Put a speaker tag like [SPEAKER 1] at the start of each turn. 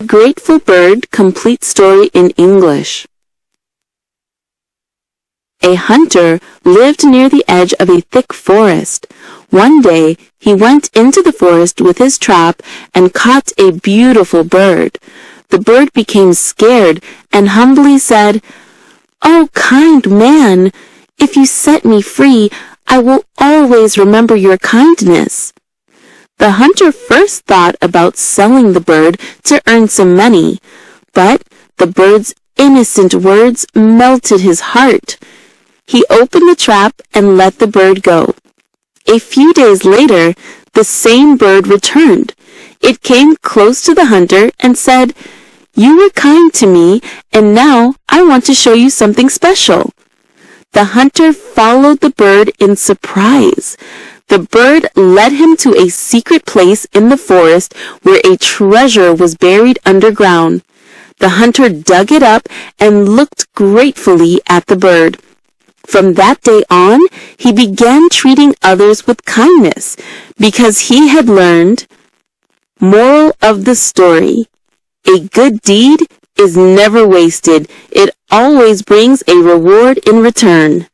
[SPEAKER 1] Grateful Bird complete story in English. A hunter lived near the edge of a thick forest. One day, he went into the forest with his trap and caught a beautiful bird. The bird became scared and humbly said, "Oh, kind man, if you set me free, I will always remember your kindness." The hunter first thought about selling the bird to earn some money, but the bird's innocent words melted his heart. He opened the trap and let the bird go. A few days later, the same bird returned. It came close to the hunter and said, "You were kind to me, and now I want to show you something special." The hunter followed the bird in surprise. The bird led him to a secret place in the forest where a treasure was buried underground. The hunter dug it up and looked gratefully at the bird. From that day on, he began treating others with kindness because he had learned. Moral of the story: a good deed is never wasted. It always brings a reward in return.